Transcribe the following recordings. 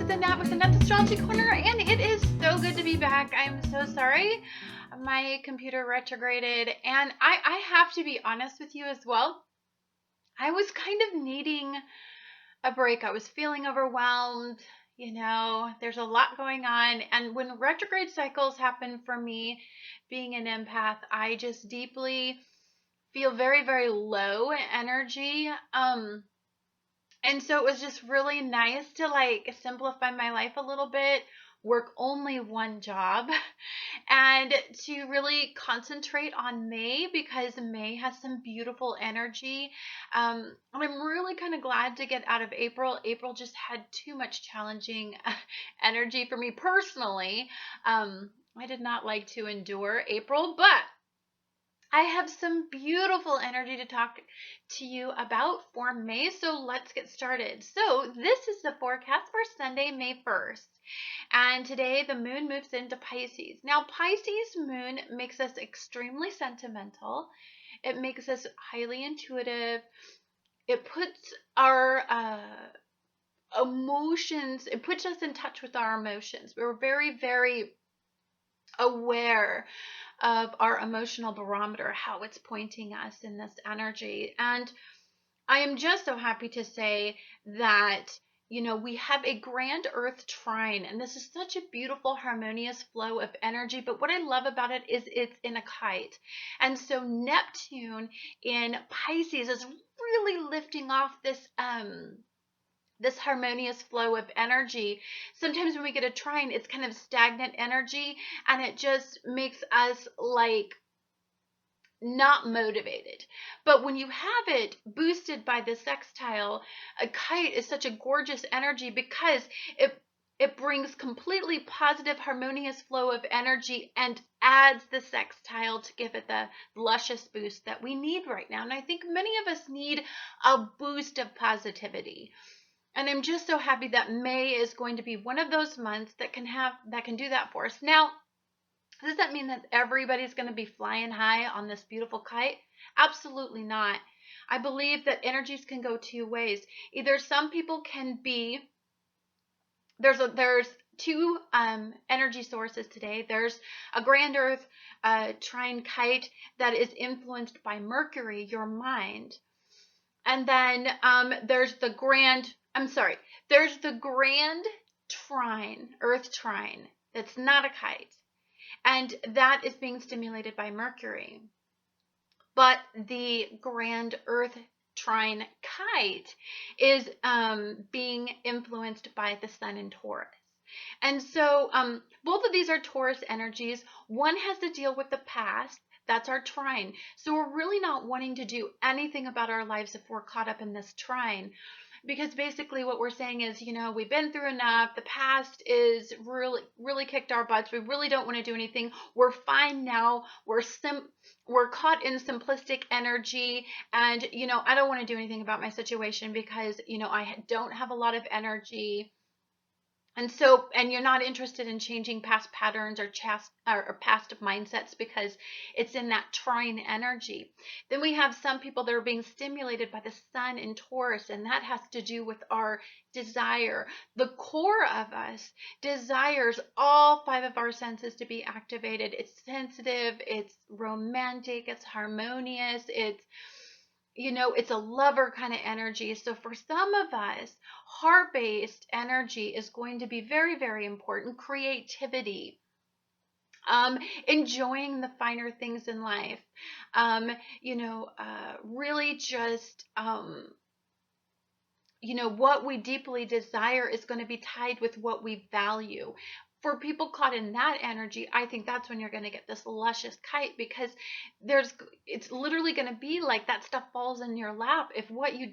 is Annette with Annette's Astrology Corner, and it is so good to be back. I'm so sorry my computer retrograded, and I have to be honest with you as well. I was kind of needing a break. I was feeling overwhelmed. There's a lot going on, and when retrograde cycles happen for me, being an empath, I just deeply feel very, very low energy. And so it was just really nice to simplify my life a little bit, work only one job, and to really concentrate on May because May has some beautiful energy. And I'm really kind of glad to get out of April. April just had too much challenging energy for me personally. I did not like to endure April, but I have some beautiful energy to talk to you about for May, so let's get started. So this is the forecast for Sunday, May 1st. And today the moon moves into Pisces. Now, Pisces moon makes us extremely sentimental. It makes us highly intuitive. It puts our emotions, it puts us in touch with our emotions. We're very, very aware of our emotional barometer, how it's pointing us in this energy. And I am just so happy to say that, we have a Grand Earth Trine, and this is such a beautiful, harmonious flow of energy. But what I love about it is it's in a kite. And so Neptune in Pisces is really lifting off this harmonious flow of energy. Sometimes when we get a trine, it's kind of stagnant energy, and it just makes us not motivated. But when you have it boosted by the sextile, a kite is such a gorgeous energy because it brings completely positive, harmonious flow of energy and adds the sextile to give it the luscious boost that we need right now. And I think many of us need a boost of positivity. And I'm just so happy that May is going to be one of those months that can do that for us. Now, does that mean that everybody's going to be flying high on this beautiful kite? Absolutely not. I believe that energies can go two ways. Either some people can be, there's two energy sources today. There's a Grand Earth Trine kite that is influenced by Mercury, your mind. And then there's the Grand Trine, Earth Trine, that's not a kite. And that is being stimulated by Mercury. But the Grand Earth Trine kite is being influenced by the Sun in Taurus. And so both of these are Taurus energies. One has to deal with the past. That's our trine. So we're really not wanting to do anything about our lives if we're caught up in this trine. Because basically what we're saying is, we've been through enough. The past is really kicked our butts. We really don't want to do anything. We're fine now. We're caught in simplistic energy. And, I don't want to do anything about my situation because, I don't have a lot of energy. And you're not interested in changing past patterns or past mindsets because it's in that trine energy. Then we have some people that are being stimulated by the Sun in Taurus, and that has to do with our desire. The core of us desires all five of our senses to be activated. It's sensitive, it's romantic, it's harmonious, it's a lover kind of energy. So for some of us, heart-based energy is going to be very, very important. Creativity, enjoying the finer things in life, really just, what we deeply desire is going to be tied with what we value. For people caught in that energy, I think that's when you're going to get this luscious kite, because it's literally going to be like that stuff falls in your lap. If what you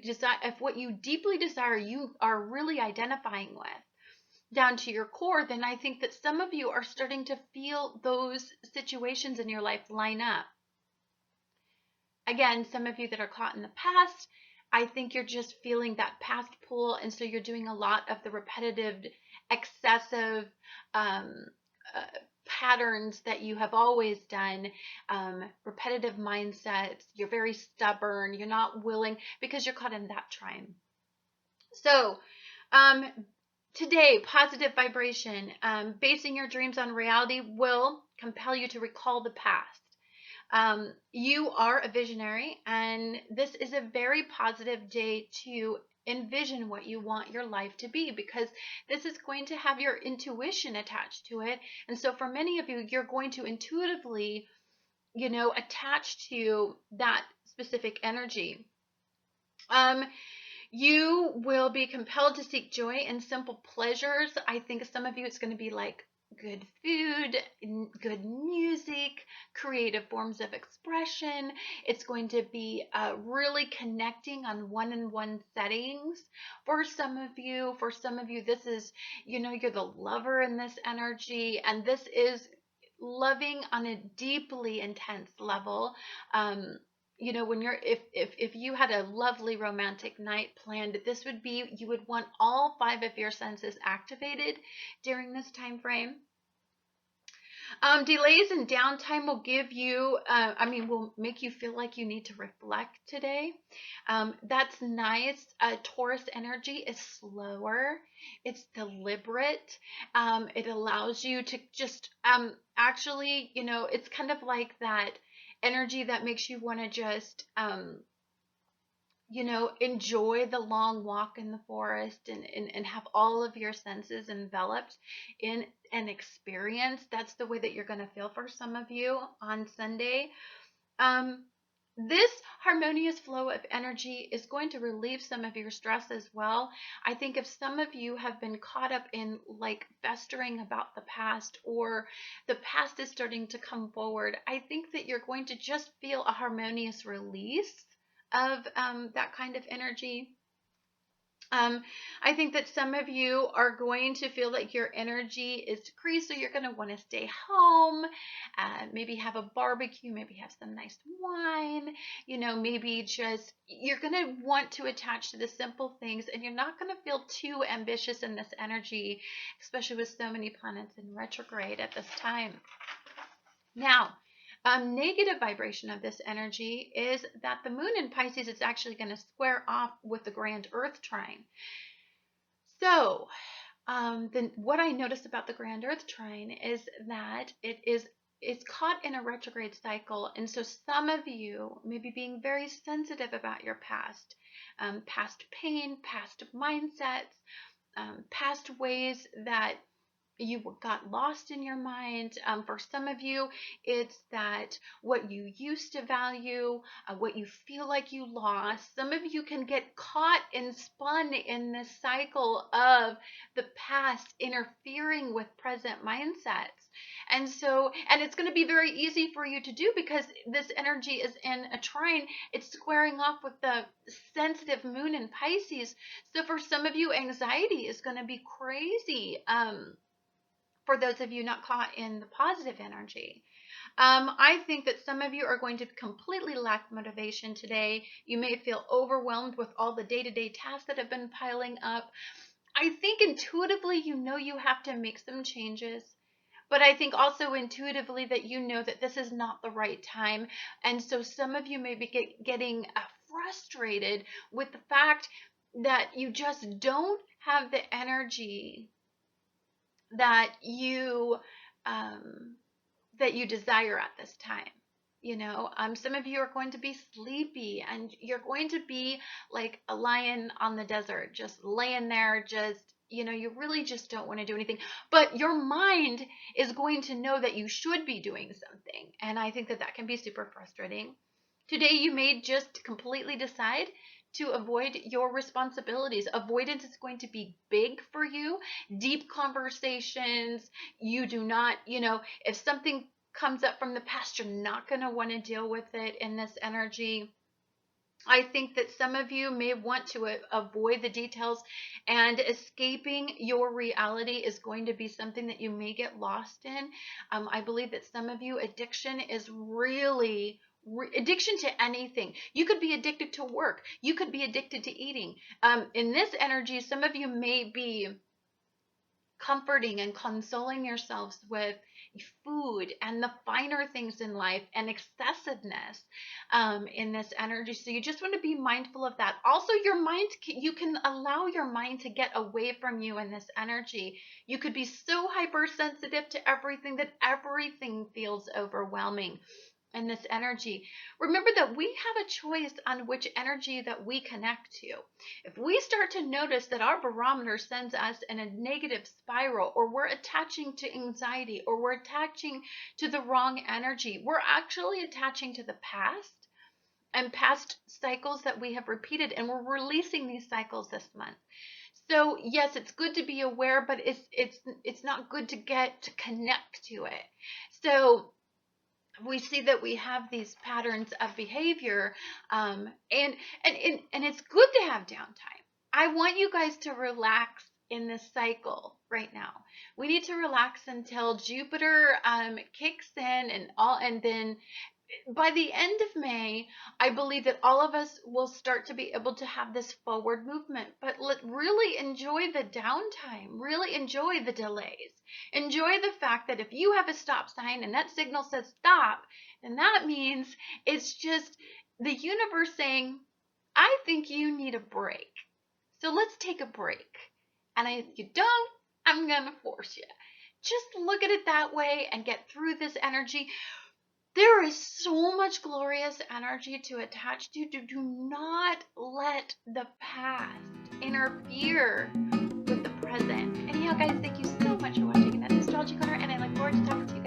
deeply desire, you are really identifying with down to your core, then I think that some of you are starting to feel those situations in your life line up. Again, some of you that are caught in the past, I think you're just feeling that past pull, and so you're doing a lot of the repetitive, excessive patterns that you have always done, repetitive mindsets. You're very stubborn. You're not willing because you're caught in that trine. So Today, positive vibration, basing your dreams on reality will compel you to recall the past. You are a visionary, and this is a very positive day to envision what you want your life to be, because this is going to have your intuition attached to it. And so for many of you, you're going to intuitively, attach to that specific energy. You will be compelled to seek joy in simple pleasures. I think some of you, it's going to be like good food, good music, creative forms of expression. It's going to be really connecting on one-on-one settings. For some of you, this is, you're the lover in this energy, and this is loving on a deeply intense level. When if you had a lovely romantic night planned, this would be, you would want all 5 of your senses activated during this time frame. Delays and downtime will give you, will make you feel like you need to reflect today. That's nice. Taurus energy is slower. It's deliberate. It allows you to just, actually, it's kind of like that energy that makes you want to just, enjoy the long walk in the forest, and have all of your senses enveloped in an experience. That's the way that you're going to feel for some of you on Sunday. This harmonious flow of energy is going to relieve some of your stress as well. I think if some of you have been caught up in like festering about the past, or the past is starting to come forward, I think that you're going to just feel a harmonious release of that kind of energy. I think that some of you are going to feel like your energy is decreased, so you're going to want to stay home, maybe have a barbecue, maybe have some nice wine, maybe just, you're going to want to attach to the simple things, and you're not going to feel too ambitious in this energy, especially with so many planets in retrograde at this time. Now, negative vibration of this energy is that the moon in Pisces is actually going to square off with the Grand Earth Trine. So, then what I noticed about the Grand Earth Trine is that it's caught in a retrograde cycle, and so some of you may be being very sensitive about your past, past pain, past mindsets, past ways that you got lost in your mind. For some of you, it's that what you used to value, what you feel like you lost. Some of you can get caught and spun in this cycle of the past interfering with present mindsets. And it's going to be very easy for you to do, because this energy is in a trine. It's squaring off with the sensitive moon in Pisces. So for some of you, anxiety is going to be crazy. For those of you not caught in the positive energy. I think that some of you are going to completely lack motivation today. You may feel overwhelmed with all the day-to-day tasks that have been piling up. I think intuitively you have to make some changes. But I think also intuitively that that this is not the right time. And so some of you may be getting frustrated with the fact that you just don't have the energy that you desire at this time. Some of you are going to be sleepy, and you're going to be like a lion on the desert, just laying there, just you really just don't want to do anything, but your mind is going to know that you should be doing something. And I think that can be super frustrating. Today you may just completely decide to avoid your responsibilities. Avoidance is going to be big for you. Deep conversations, you do not, if something comes up from the past, you're not going to want to deal with it in this energy. I think that some of you may want to avoid the details, and escaping your reality is going to be something that you may get lost in. I believe that some of you, addiction is really addiction to anything. You could be addicted to work. You could be addicted to eating. In this energy, some of you may be comforting and consoling yourselves with food and the finer things in life and excessiveness in this energy. So you just want to be mindful of that. Also, your mind, you can allow your mind to get away from you in this energy. You could be so hypersensitive to everything that everything feels overwhelming in this energy. Remember that we have a choice on which energy that we connect to. If we start to notice that our barometer sends us in a negative spiral, or we're attaching to anxiety, or we're attaching to the wrong energy, we're actually attaching to the past and past cycles that we have repeated, and we're releasing these cycles this month. So yes, it's good to be aware, but it's not good to connect to it. So we see that we have these patterns of behavior, and it's good to have downtime. I want you guys to relax in this cycle right now. We need to relax until Jupiter kicks in, and then by the end of May, I believe that all of us will start to be able to have this forward movement. But really enjoy the downtime, really enjoy the delays. Enjoy the fact that if you have a stop sign and that signal says stop, then that means it's just the universe saying, I think you need a break. So let's take a break. And if you don't, I'm going to force you. Just look at it that way and get through this energy. There is so much glorious energy to attach to. Do not let the past interfere with the present. Anyhow, guys, thank you so much for watching Annette Astrology Corner, and I look forward to talking to you guys.